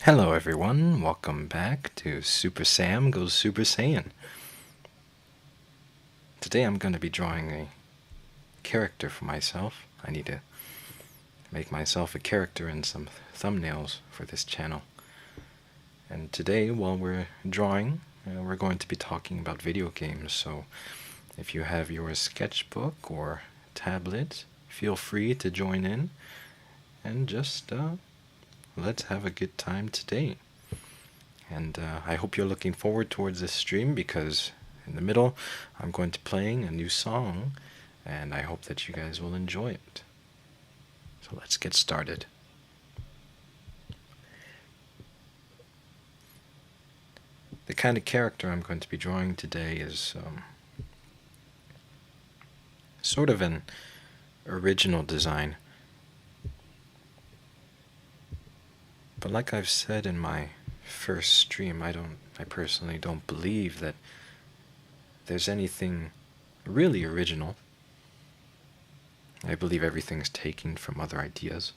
Hello everyone, welcome back to Super Sam Goes Super Saiyan. Today I'm going to be drawing a character for myself. I need to make myself a character and some thumbnails for this channel. And today, while we're drawing, we're going to be talking about video games. So if you have your sketchbook or tablet, feel free to join in and just let's have a good time today. And I hope you're looking forward towards this stream because in the middle I'm going to be playing a new song and I hope that you guys will enjoy it. So let's get started. The kind of character I'm going to be drawing today is sort of an original design. But like I've said in my first stream, I personally don't believe that there's anything really original. I believe everything's taken from other ideas.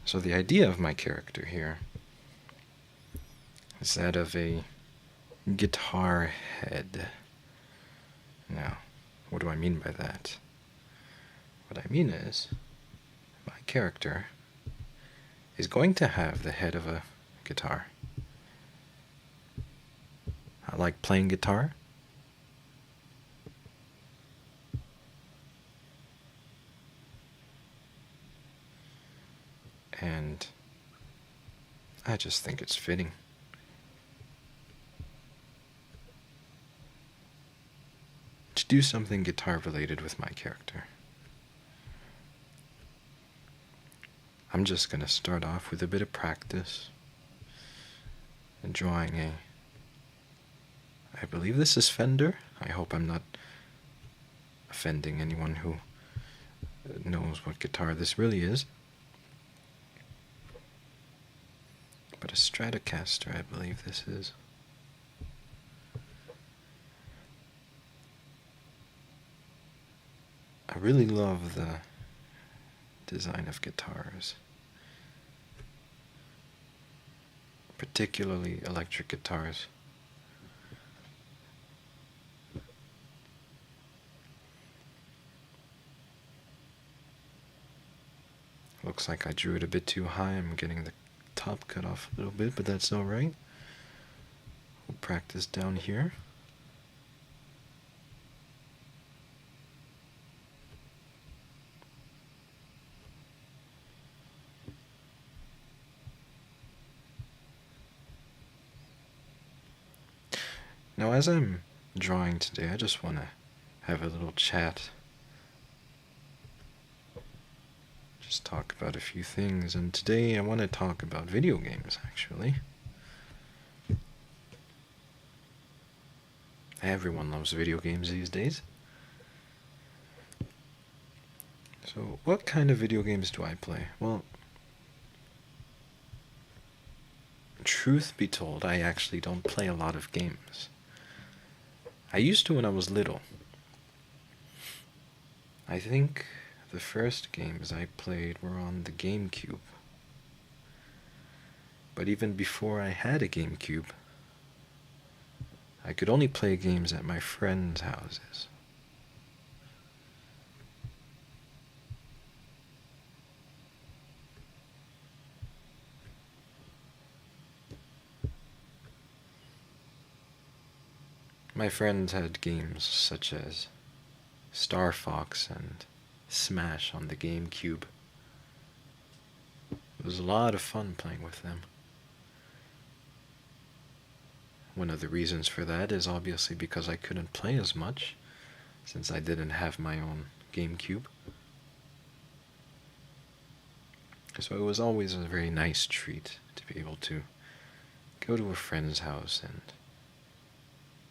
So the idea of my character here is that of a guitar head. Now, what do I mean by that? What I mean is, my character is going to have the head of a guitar. I like playing guitar. And I just think it's fitting. To do something guitar related with my character. I'm just going to start off with a bit of practice and drawing I believe this is Fender. I hope I'm not offending anyone who knows what guitar this really is. But a Stratocaster, I believe this is. I really love the design of guitars, particularly electric guitars. Looks like I drew it a bit too high. I'm getting the top cut off a little bit, but that's alright. We'll practice down here. Now, as I'm drawing today, I just want to have a little chat. Just talk about a few things, and today I want to talk about video games, actually. Everyone loves video games these days. So, what kind of video games do I play? Well, truth be told, I actually don't play a lot of games. I used to when I was little. I think the first games I played were on the GameCube. But even before I had a GameCube, I could only play games at my friends' houses. My friends had games such as Star Fox and Smash on the GameCube. It was a lot of fun playing with them. one of the reasons for that is obviously because I couldn't play as much, since I didn't have my own GameCube. So it was always a very nice treat to be able to go to a friend's house and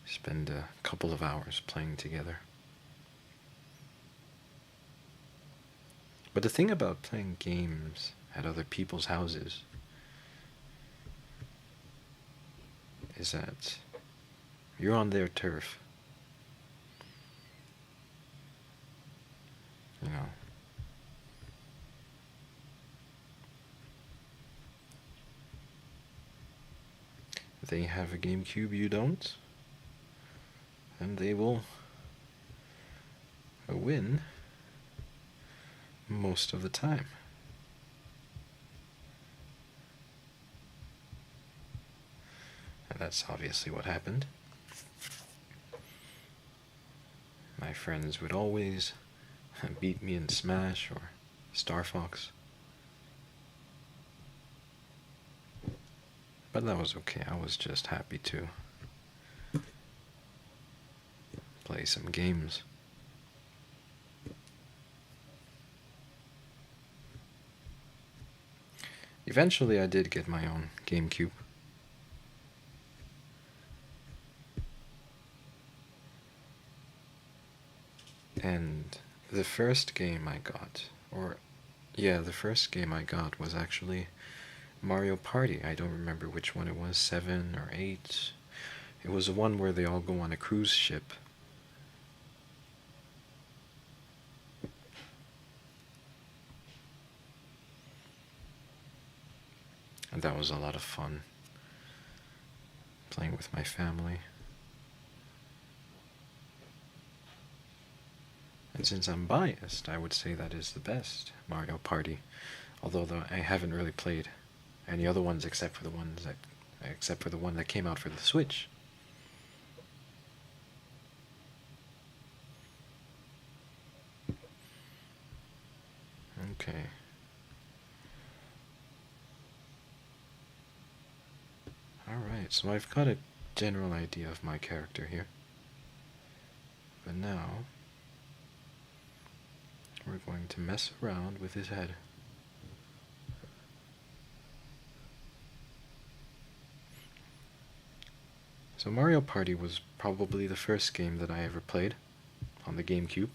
spend a couple of hours playing together. But the thing about playing games at other people's houses is that you're on their turf. You know, they have a GameCube, you don't, and they will win most of the time. And that's obviously what happened. My friends would always beat me in Smash or Star Fox. But that was okay. I was just happy to play some games. Eventually I did get my own GameCube. And the first game I got, the first game I got was actually Mario Party. I don't remember which one it was, 7 or 8. It was the one where they all go on a cruise ship. And that was a lot of fun, playing with my family. And since I'm biased, I would say that is the best Mario Party. Although I haven't really played any other ones except for the one that came out for the Switch. Okay. Alright, so I've got a general idea of my character here. But now we're going to mess around with his head. So Mario Party was probably the first game that I ever played on the GameCube.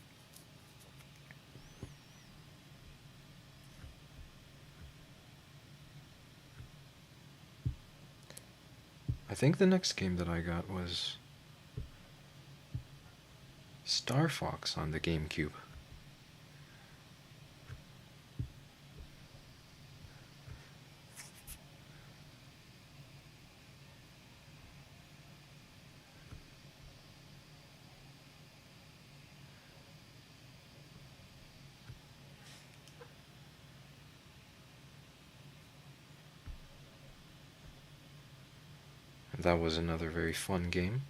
I think the next game that I got was Star Fox on the GameCube. That was another very fun game.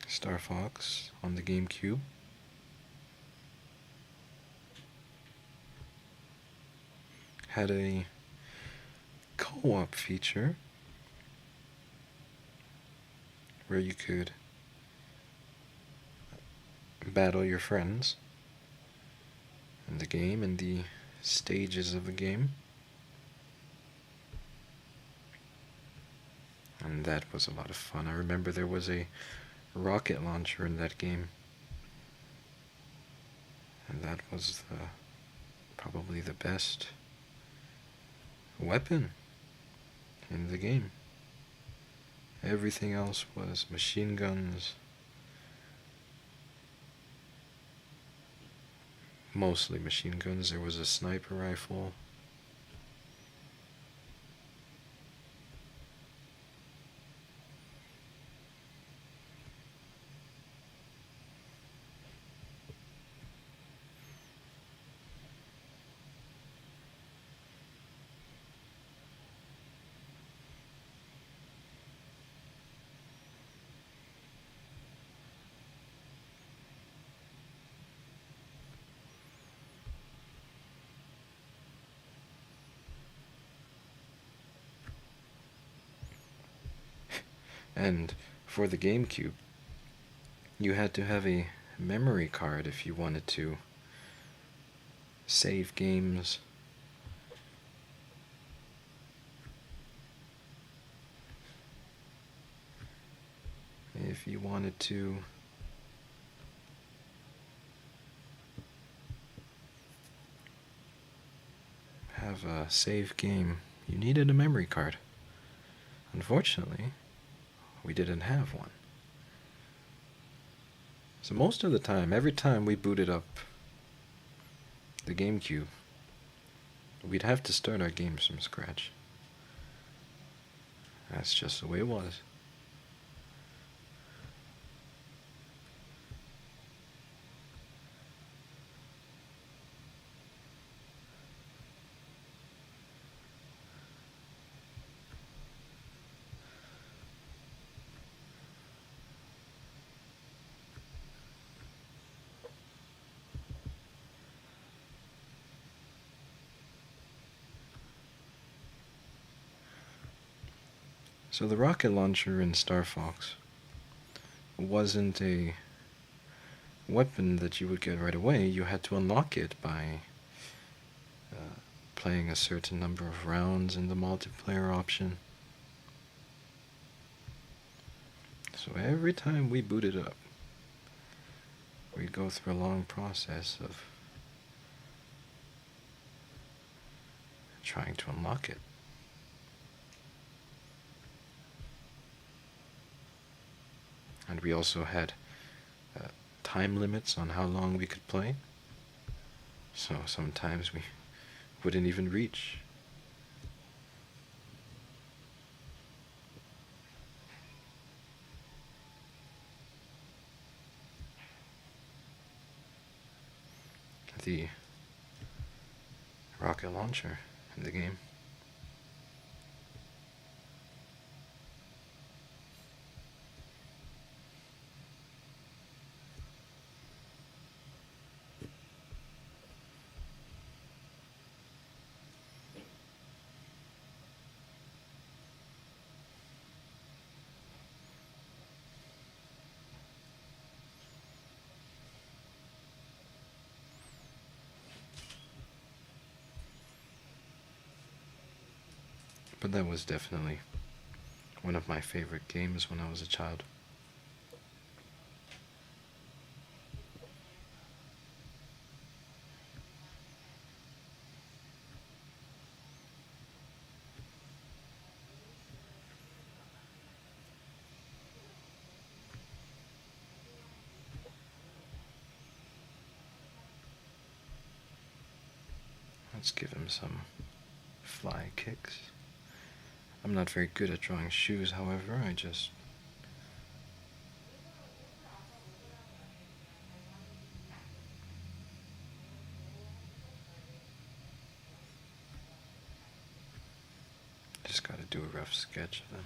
Star Fox on the GameCube. Had a co-op feature where you could battle your friends in the game and the stages of the game. And that was a lot of fun. I remember there was a rocket launcher in that game. And that was probably the best weapon in the game. Everything else was machine guns. Mostly machine guns. There was a sniper rifle. And for the GameCube, you had to have a memory card if you wanted to save games. If you wanted to have a save game, you needed a memory card. Unfortunately, we didn't have one. So most of the time, every time we booted up the GameCube, we'd have to start our games from scratch. That's just the way it was. So the rocket launcher in Star Fox wasn't a weapon that you would get right away. You had to unlock it by playing a certain number of rounds in the multiplayer option. So every time we booted up, we'd go through a long process of trying to unlock it. And we also had time limits on how long we could play. So sometimes we wouldn't even reach. The rocket launcher in the game. But that was definitely one of my favorite games when I was a child. Let's give him some fly kicks. I'm not very good at drawing shoes, however. I just gotta do a rough sketch of them.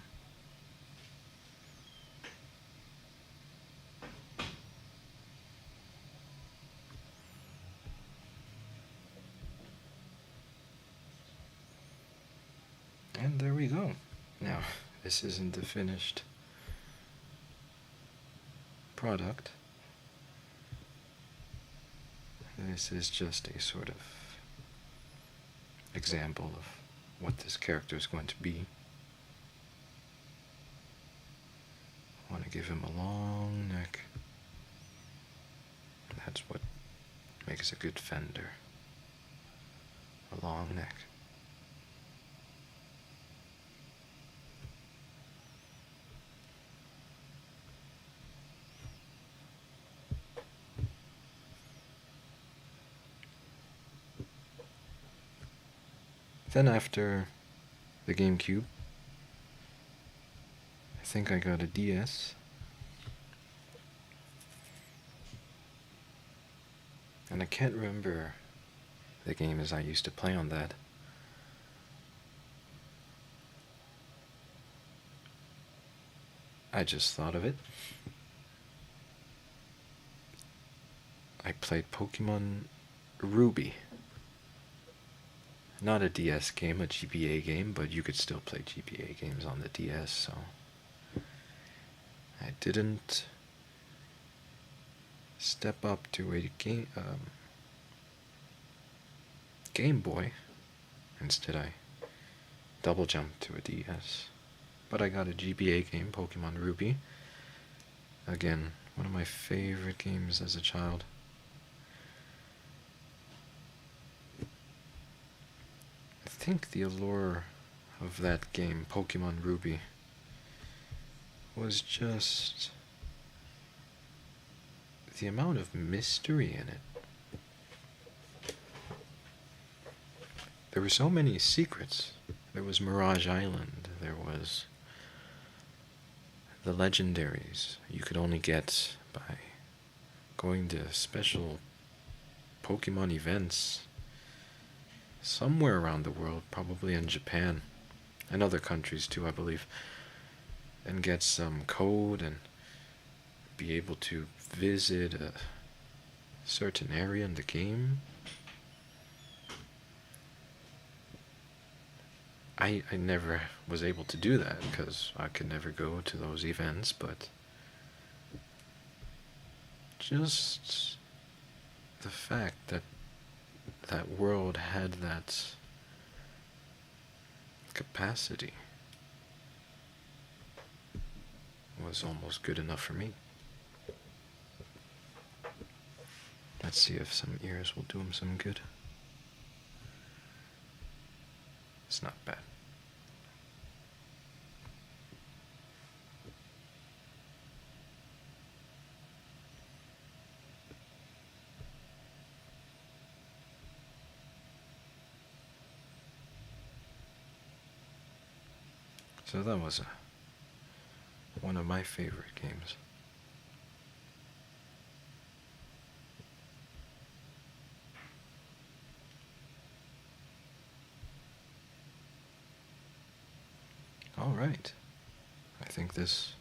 And there we go. Now, this isn't the finished product. This is just a sort of example of what this character is going to be. I want to give him a long neck. That's what makes a good fender. A long neck. Then after the GameCube, I think I got a DS. And I can't remember the games I used to play on that. I just thought of it. I played Pokemon Ruby. Not a DS game, a GBA game, but you could still play GBA games on the DS, so didn't step up to a Game Boy. Instead, I double jumped to a DS. But I got a GBA game, Pokemon Ruby. Again, one of my favorite games as a child. I think the allure of that game, Pokemon Ruby, was just the amount of mystery in it. There were so many secrets. There was Mirage Island, there was the legendaries you could only get by going to special Pokemon events somewhere around the world, probably in Japan and other countries too, I believe, and get some code and be able to visit a certain area in the game. I never was able to do that because I could never go to those events, but just the fact that that world had that capacity was almost good enough for me. Let's see if some ears will do him some good. It's not bad. So that was one of my favorite games. Alright. I think this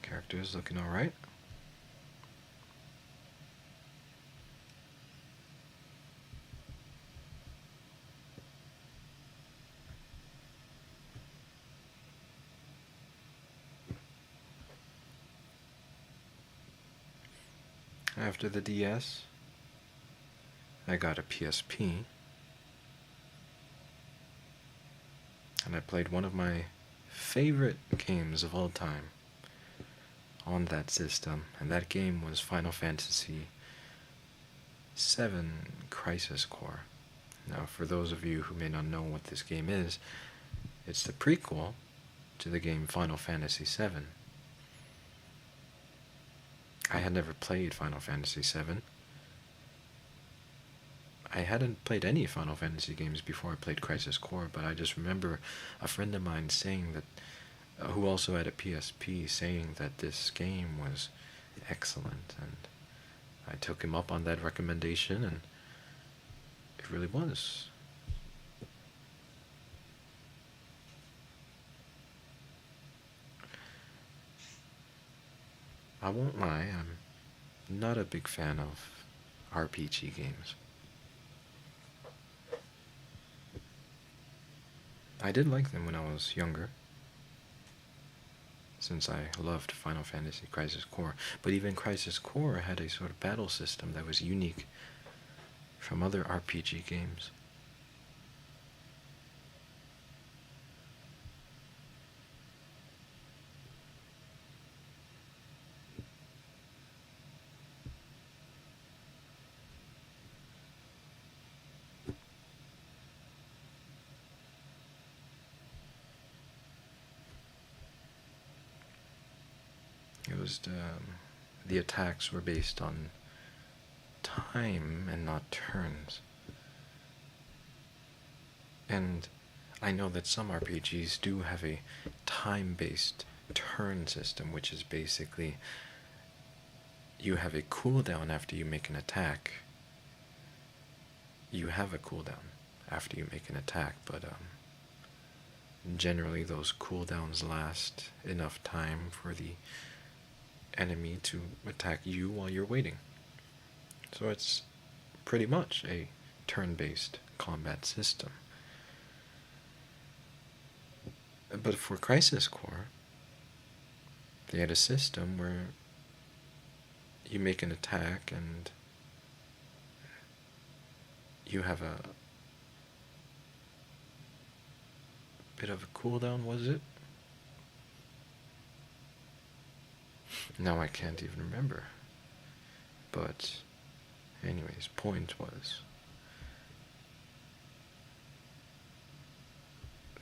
character is looking alright. After the DS, I got a PSP, and I played one of my favorite games of all time on that system, and that game was Final Fantasy VII Crisis Core. Now, for those of you who may not know what this game is, it's the prequel to the game Final Fantasy VII. I had never played Final Fantasy VII. I hadn't played any Final Fantasy games before I played Crisis Core, but I just remember a friend of mine saying that, who also had a PSP, saying that this game was excellent, and I took him up on that recommendation, and it really was. I won't lie, I'm not a big fan of RPG games. I did like them when I was younger, since I loved Final Fantasy Crisis Core, but even Crisis Core had a sort of battle system that was unique from other RPG games. It was the attacks were based on time and not turns. And I know that some RPGs do have a time-based turn system, which is basically you have a cooldown after you make an attack. You have a cooldown after you make an attack, but generally those cooldowns last enough time for the enemy to attack you while you're waiting. So it's pretty much a turn-based combat system. But for Crisis Core, They had a system where you make an attack and you have a bit of a cooldown, was it? Now I can't even remember. But anyways, point was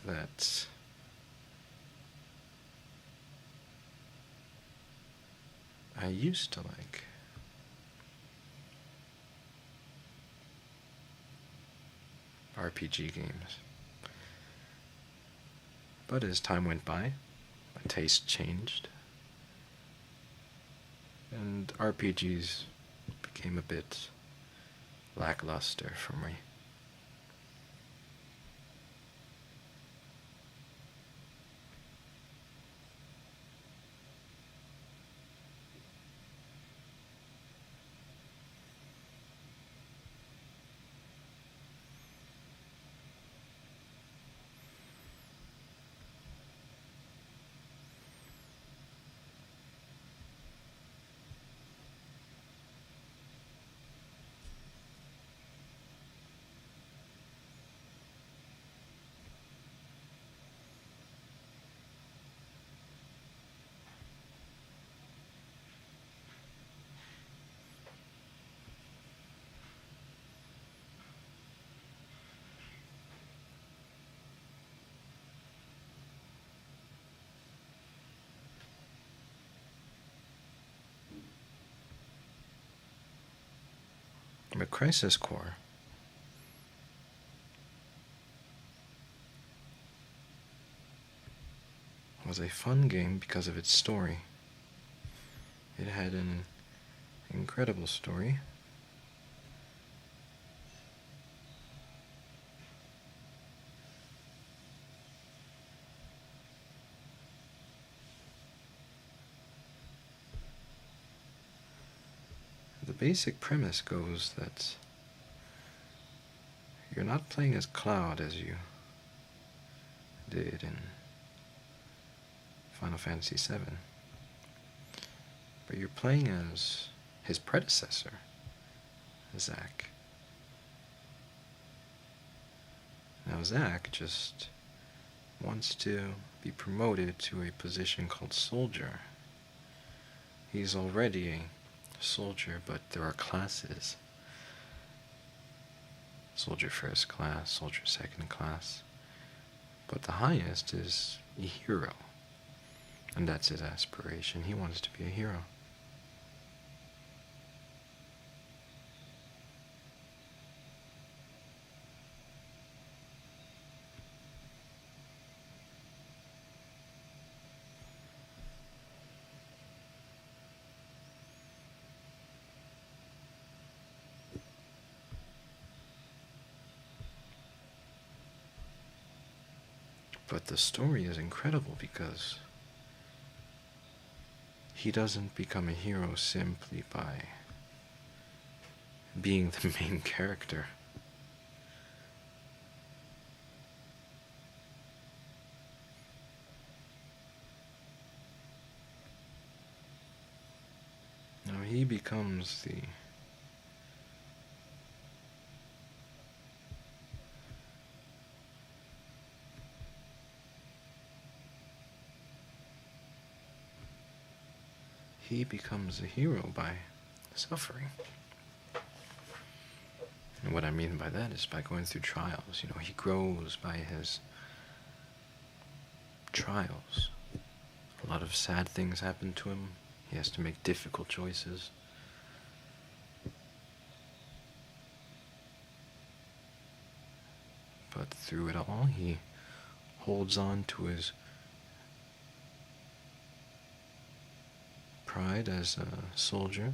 that I used to like RPG games. But as time went by, my taste changed, and RPGs became a bit lackluster for me. But Crisis Core was a fun game because of its story. It had an incredible story. The basic premise goes that you're not playing as Cloud as you did in Final Fantasy VII, but you're playing as his predecessor, Zack. Now Zack just wants to be promoted to a position called Soldier. He's already a soldier, but there are classes. Soldier first class, soldier second class. But the highest is a hero. And that's his aspiration. He wants to be a hero. But the story is incredible because he doesn't become a hero simply by being the main character. No, he becomes the he becomes a hero by suffering. And what I mean by that is by going through trials. You know, he grows by his trials. A lot of sad things happen to him. He has to make difficult choices. But through it all, he holds on to his pride as a soldier.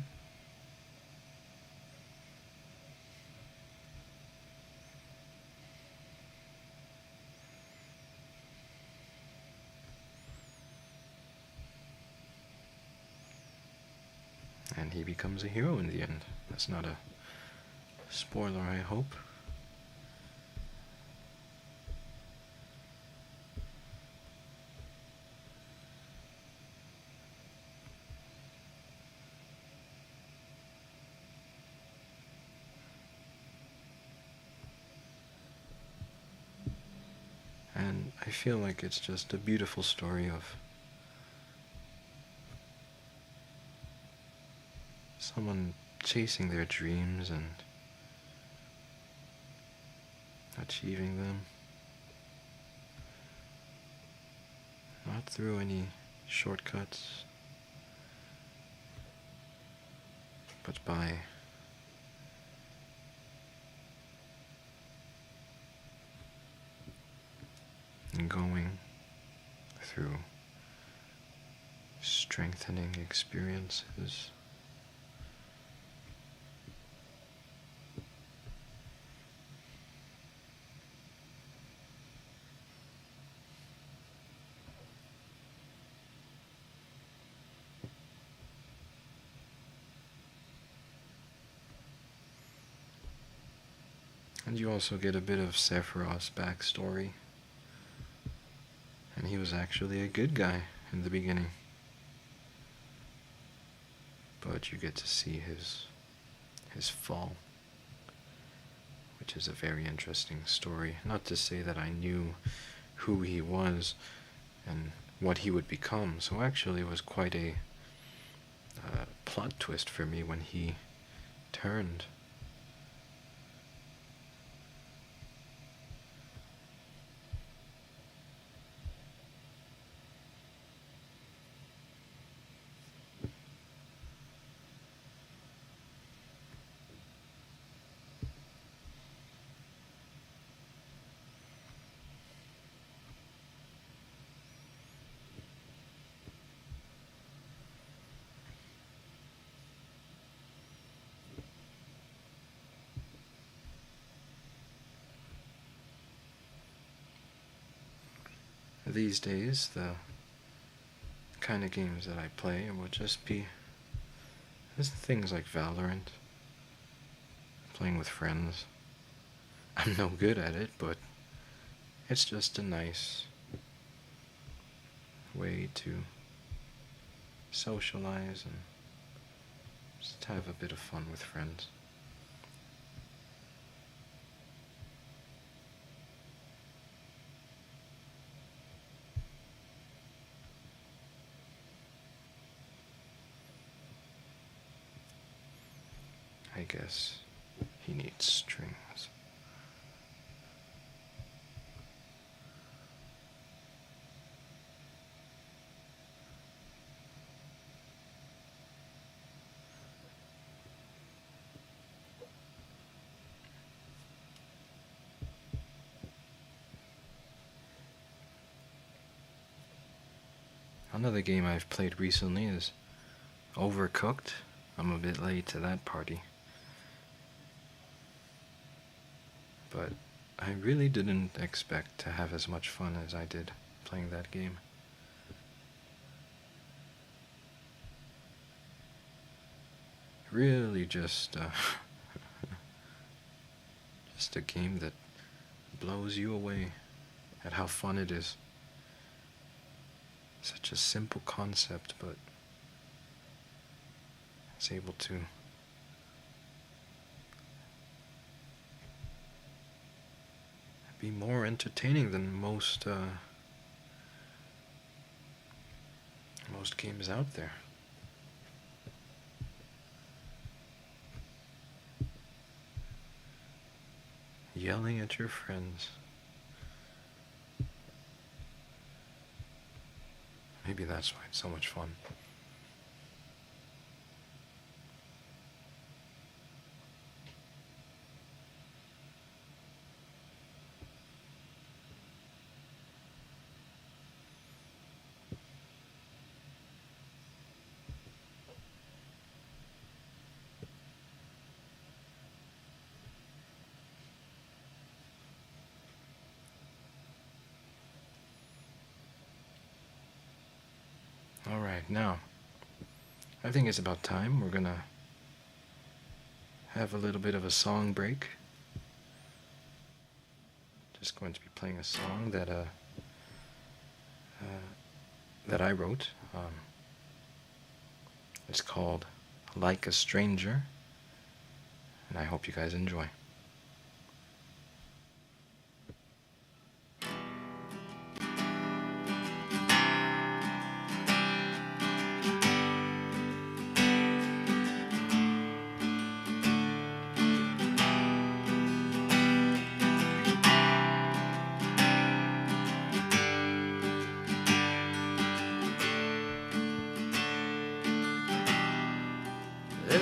And he becomes a hero in the end. That's not a spoiler, I hope. I feel like it's just a beautiful story of someone chasing their dreams and achieving them, not through any shortcuts, but by going through strengthening experiences. And you also get a bit of Sephiroth's backstory. And he was actually a good guy in the beginning. But you get to see his fall, which is a very interesting story. Not to say that I knew who he was and what he would become. So actually it was quite a plot twist for me when he turned. These days, the kind of games that I play will just be things like Valorant, playing with friends. I'm no good at it, but it's just a nice way to socialize and just have a bit of fun with friends. I guess he needs strings. Another game I've played recently is Overcooked. I'm a bit late to that party. But I really didn't expect to have as much fun as I did playing that game. Really just just a game that blows you away at how fun it is. Such a simple concept, but it's able to be more entertaining than most games out there. Yelling at your friends. Maybe that's why it's so much fun. Alright, now, I think it's about time. We're gonna have a little bit of a song break. Just going to be playing a song that that I wrote. It's called Like a Stranger, and I hope you guys enjoy.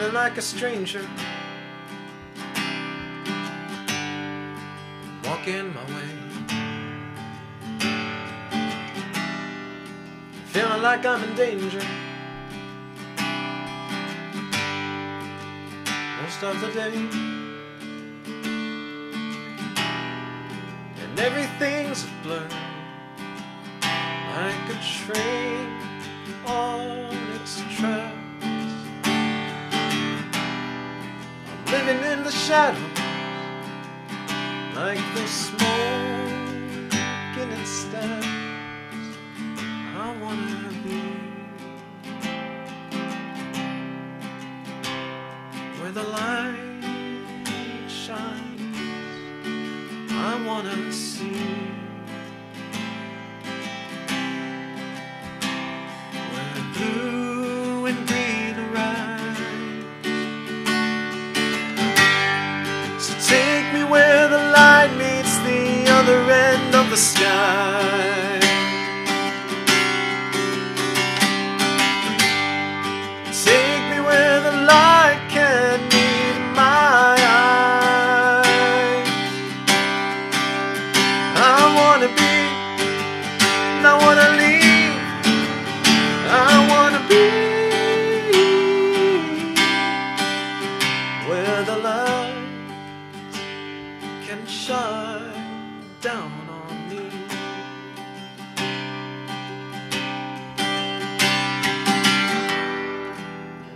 feeling like a stranger, walking my way. Feeling like I'm in danger most of the day, and everything's a blur, like a train on its tracks. I'm living in the shadows, like the smoke in its stacks. I wanna be where the light shines. I wanna see where blue and green arise. So take me where the light meets the other end of the sky. Take me where the light can meet my eyes. I wanna be, and I wanna leave. I wanna be where the light can shine down on me.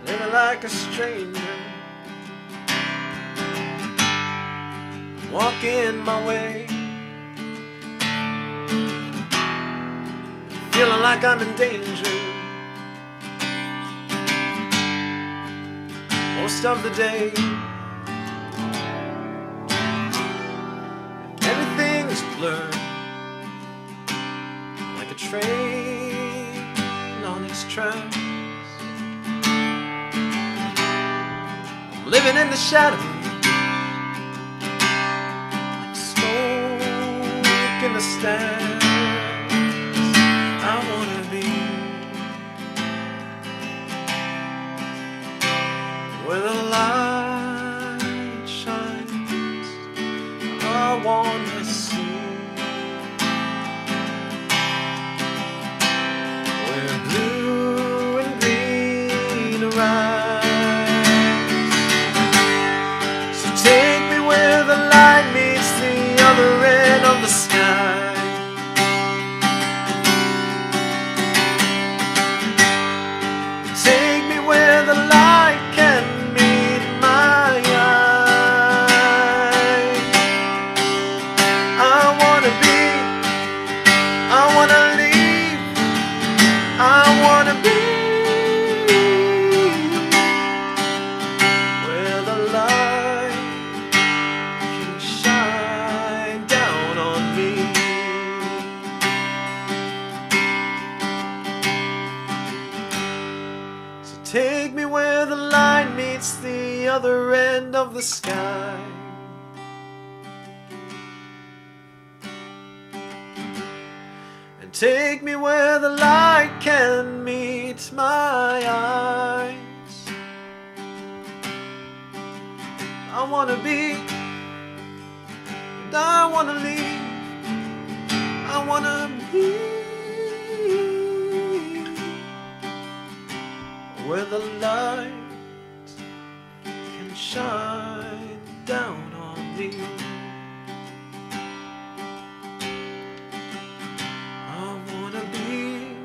Living like a stranger, walking my way. Feeling like I'm in danger most of the day. Everything's blurred, like a train on its tracks. I'm living in the shadows, like smoke in the stacks. I wanna be where the light shines. I wanna see where blue and green arise. So take me where the light meets the other end of the sky. Take me where the light can meet my eyes. I wanna be, I wanna leave, I wanna be where the light can shine down on me. So take me where the light meets the other end of the sky. And take me where the light can meet my eyes. I wanna be, and I wanna leave. I wanna be where the light can shine down on me. I wanna be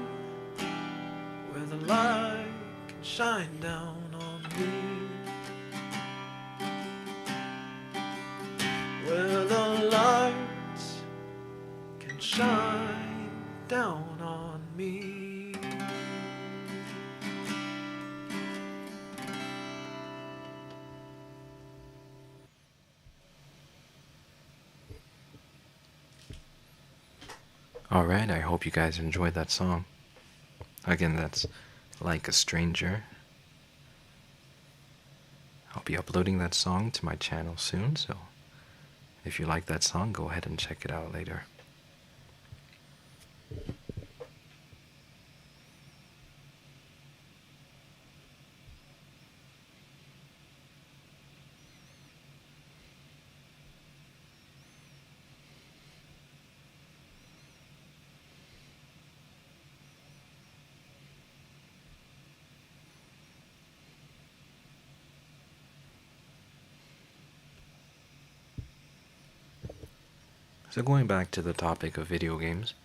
where the light can shine down on me. Where the light can shine down on me. Alright, I hope you guys enjoyed that song. Again, that's Like a Stranger. I'll be uploading that song to my channel soon, so if you like that song, go ahead and check it out later. So going back to the topic of video games,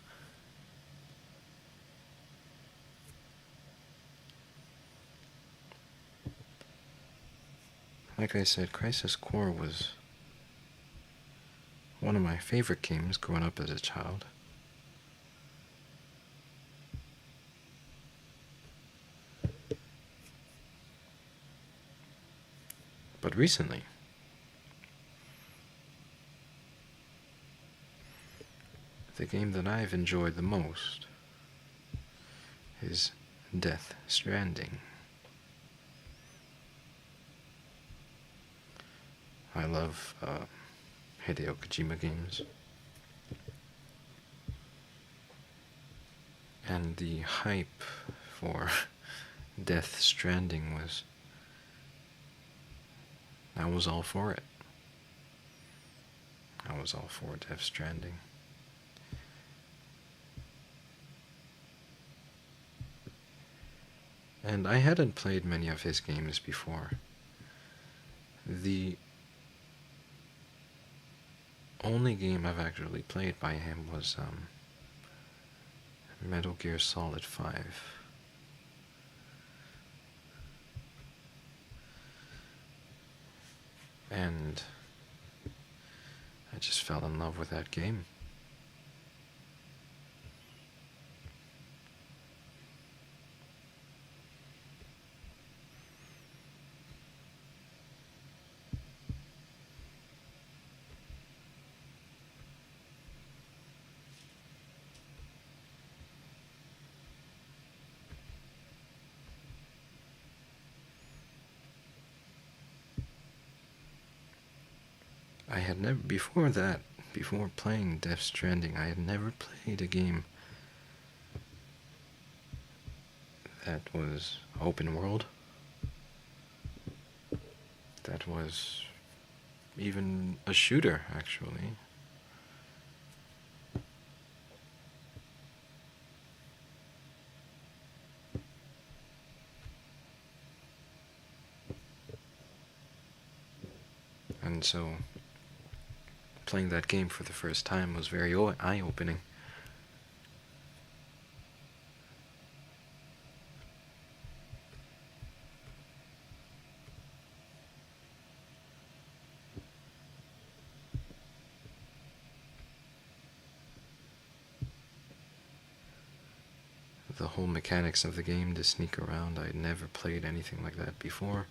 like I said, Crisis Core was one of my favorite games growing up as a child. But recently, the game that I've enjoyed the most is Death Stranding. I love Hideo Kojima games. And the hype for Death Stranding I was all for it. I was all for Death Stranding. And I hadn't played many of his games before. The only game I've actually played by him was Metal Gear Solid 5. And I just fell in love with that game. I had never, before playing Death Stranding, I had never played a game that was open world, that was even a shooter, actually. And so playing that game for the first time was very eye-opening. The whole mechanics of the game to sneak around, I'd never played anything like that before.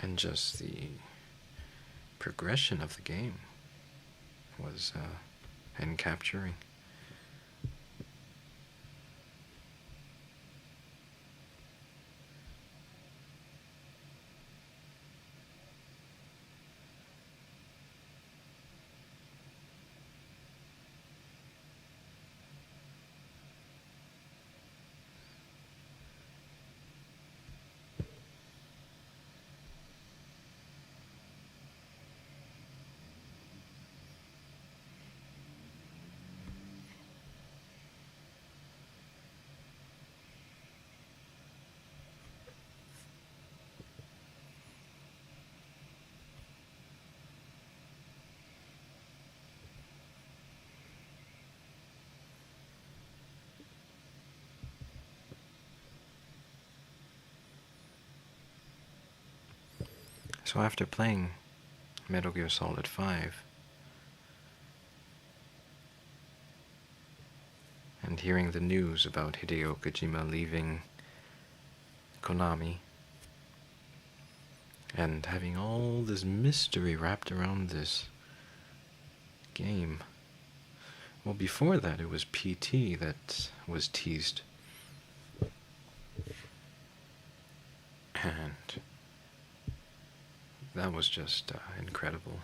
And just the progression of the game was and capturing. So after playing Metal Gear Solid 5 and hearing the news about Hideo Kojima leaving Konami and having all this mystery wrapped around this game, well, before that it was PT that was teased. And that was just incredible.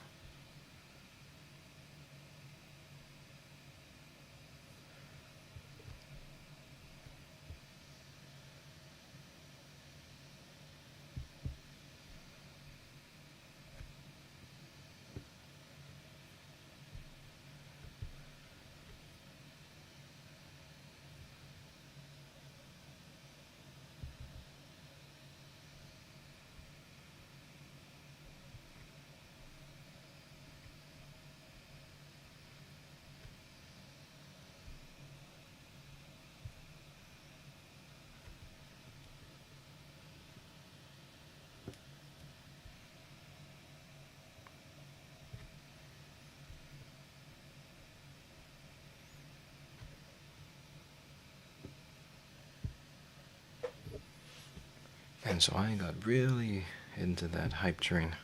And so I got really into that hype train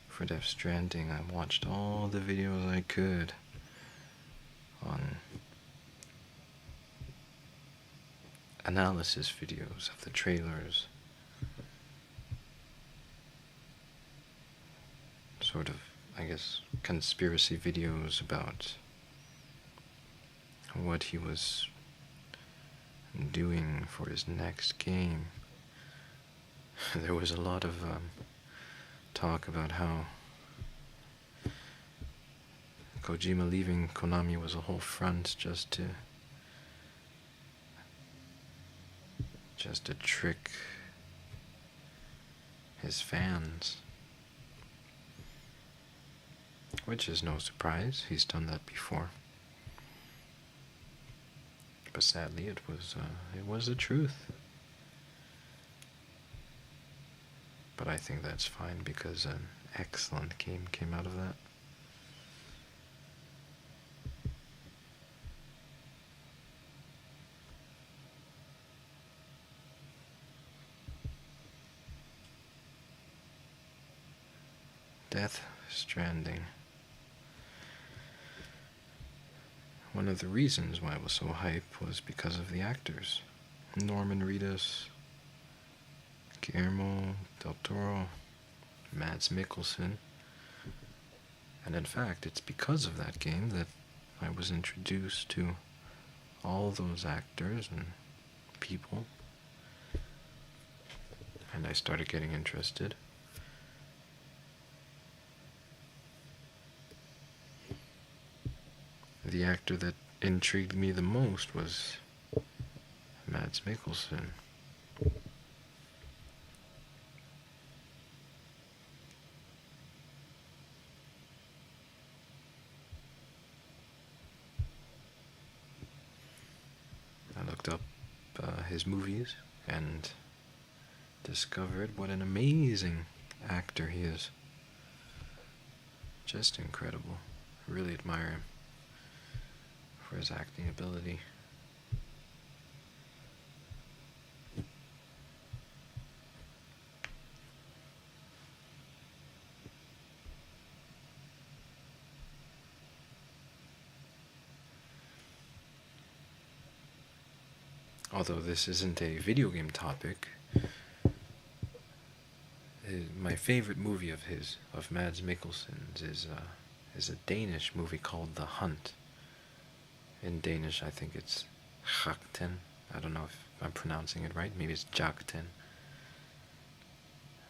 for Death Stranding. I watched all the videos I could on analysis videos of the trailers, sort of, I guess, conspiracy videos about what he was doing for his next game. There was a lot of talk about how Kojima leaving Konami was a whole front just to trick his fans. Which is no surprise, he's done that before. But sadly, it was the truth. But I think that's fine because an excellent game came out of that. Death Stranding. One of the reasons why I was so hyped was because of the actors. Norman Reedus, Guillermo del Toro, Mads Mikkelsen. And in fact, it's because of that game that I was introduced to all those actors and people. And I started getting interested. The actor that intrigued me the most was Mads Mikkelsen. I looked up his movies and discovered what an amazing actor he is. Just incredible. I really admire him for his acting ability. Although this isn't a video game topic, my favorite movie of Mads Mikkelsen's, is a Danish movie called The Hunt. In Danish, I think it's Jagten. I don't know if I'm pronouncing it right. Maybe it's Jagten.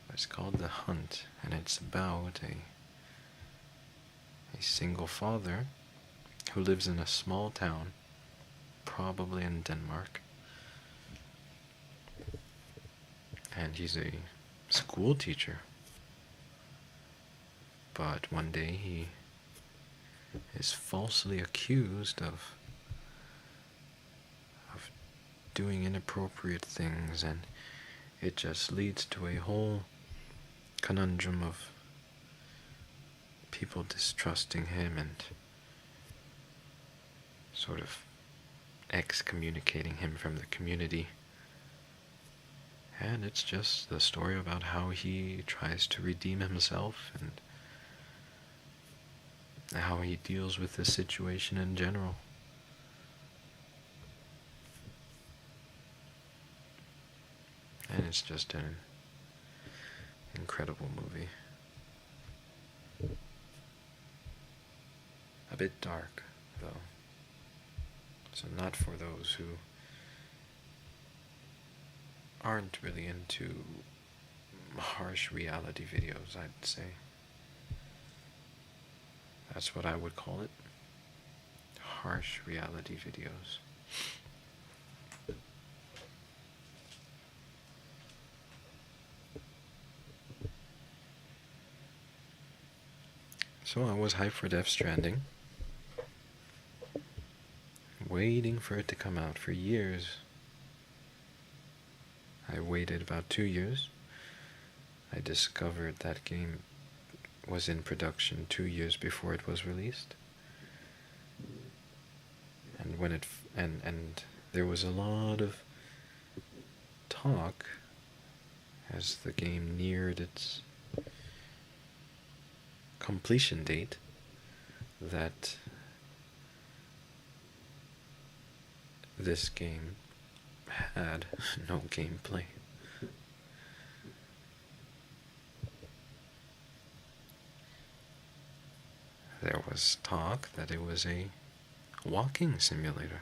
But it's called The Hunt, and it's about a single father who lives in a small town, probably in Denmark. And he's a school teacher. But one day he is falsely accused of doing inappropriate things, and it just leads to a whole conundrum of people distrusting him and sort of excommunicating him from the community. And it's just the story about how he tries to redeem himself and how he deals with the situation in general. And it's just an incredible movie. A bit dark, though. So not for those who aren't really into harsh reality videos, I'd say. That's what I would call it. Harsh reality videos. So I was hyped for Death Stranding, waiting for it to come out for years. I waited about 2 years. I discovered that game was in production 2 years before it was released. And when and there was a lot of talk as the game neared its completion date that this game had no gameplay. There was talk that it was a walking simulator,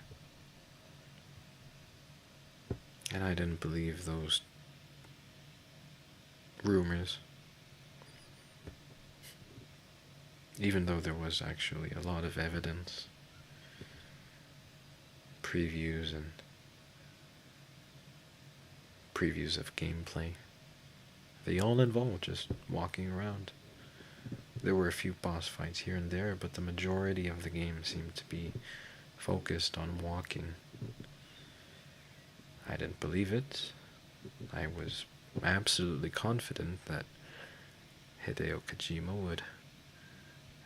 and I didn't believe those rumors, even though there was actually a lot of evidence, previews of gameplay. They all involved just walking around. There were a few boss fights here and there, but the majority of the game seemed to be focused on walking. I didn't believe it. I was absolutely confident that Hideo Kojima would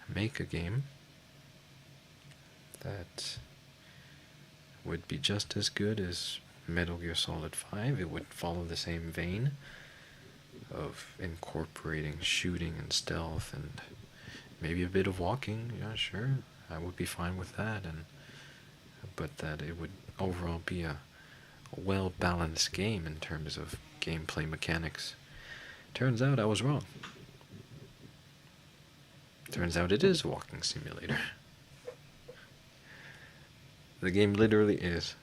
make a game that would be just as good as Metal Gear Solid 5. It would follow the same vein of incorporating shooting and stealth and maybe a bit of walking. Yeah, sure, I would be fine with that, but that it would overall be a well-balanced game in terms of gameplay mechanics. Turns out I was wrong. Turns out it is a walking simulator. The game literally is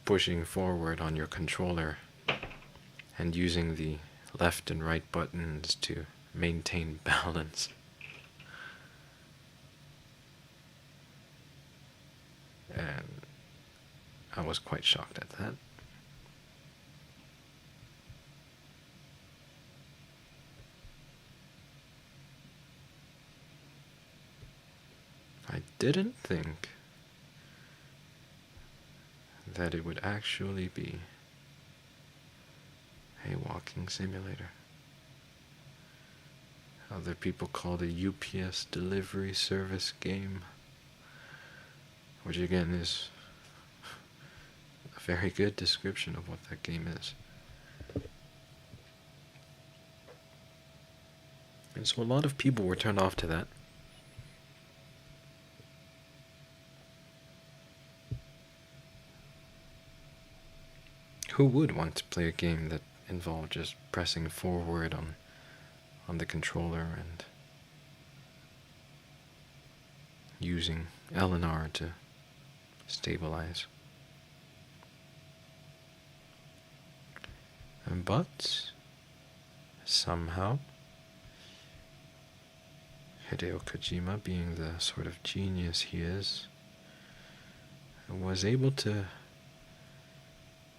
pushing forward on your controller and using the left and right buttons to maintain balance. And I was quite shocked at that. I didn't think that it would actually be a walking simulator. Other people call it a UPS delivery service game, which again is a very good description of what that game is. And so a lot of people were turned off to that. Who would want to play a game that involved just pressing forward on the controller and using L and R to stabilize? But somehow Hideo Kojima, being the sort of genius he is, was able to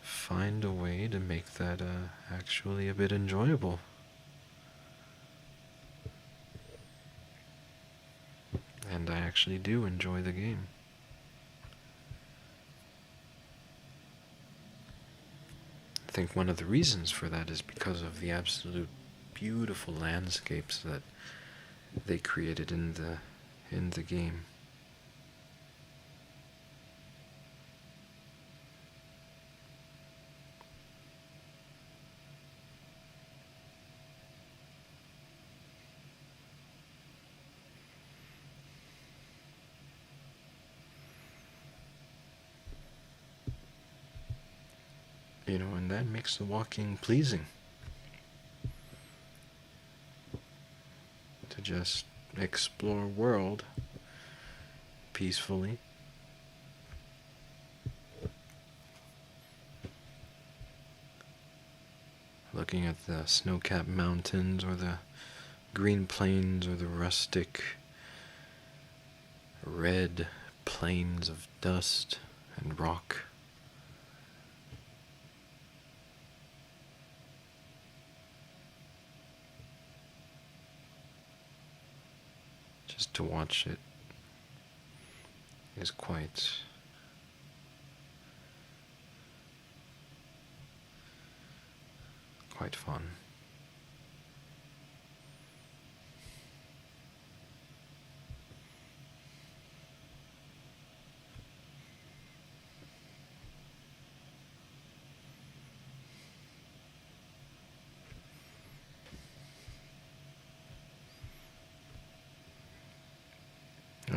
find a way to make that actually a bit enjoyable. And I actually do enjoy the game. I think one of the reasons for that is because of the absolute beautiful landscapes that they created in the game. And that makes the walking pleasing. To just explore world peacefully. Looking at the snow-capped mountains or the green plains or the rustic red plains of dust and rock. Just to watch it is quite fun.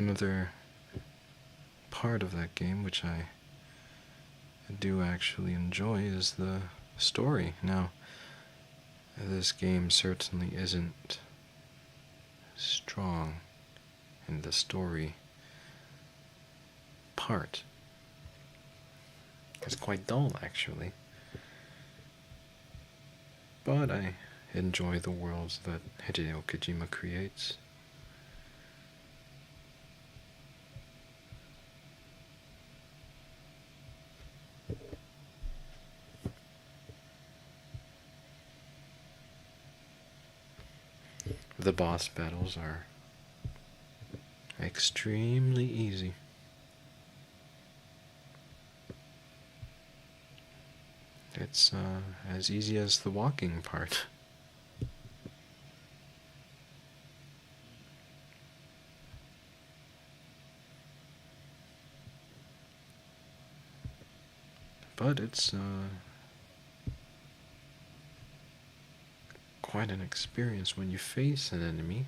another part of that game which I do actually enjoy is the story. Now, this game certainly isn't strong in the story part. It's quite dull, actually. But I enjoy the worlds that Hideo Kojima creates. The boss battles are extremely easy. It's as easy as the walking part. But it's quite an experience when you face an enemy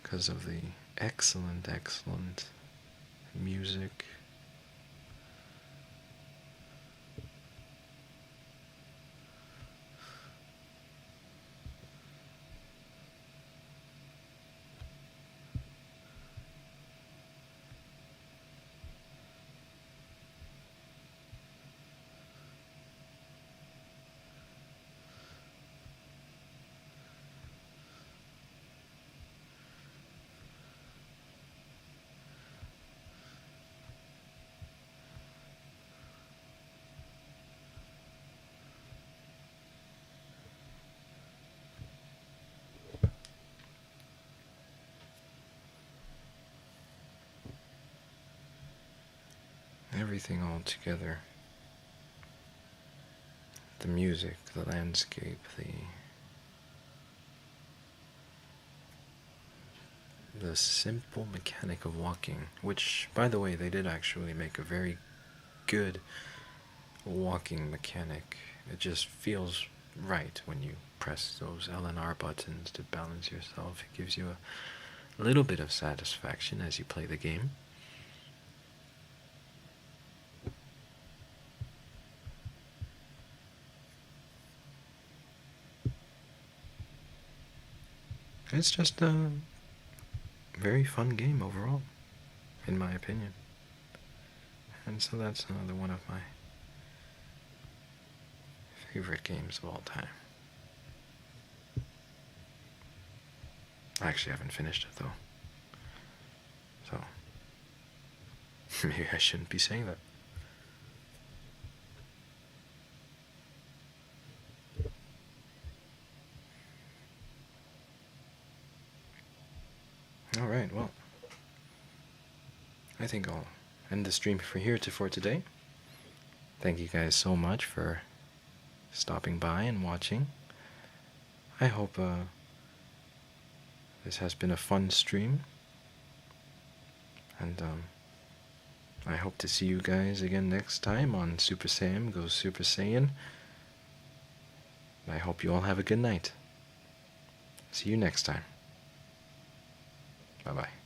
because of the excellent music. Everything all together. The music, the landscape, the simple mechanic of walking, which, by the way, they did actually make a very good walking mechanic. It just feels right when you press those L and R buttons to balance yourself. It gives you a little bit of satisfaction as you play the game. It's just a very fun game overall, in my opinion. And so that's another one of my favorite games of all time. I actually haven't finished it though. So, maybe I shouldn't be saying that. Alright, well, I think I'll end the stream for today. Thank you guys so much for stopping by and watching. I hope this has been a fun stream, and I hope to see you guys again next time on Supersayam Goes Super Saiyan. I hope you all have a good night. See you next time. Bye-bye.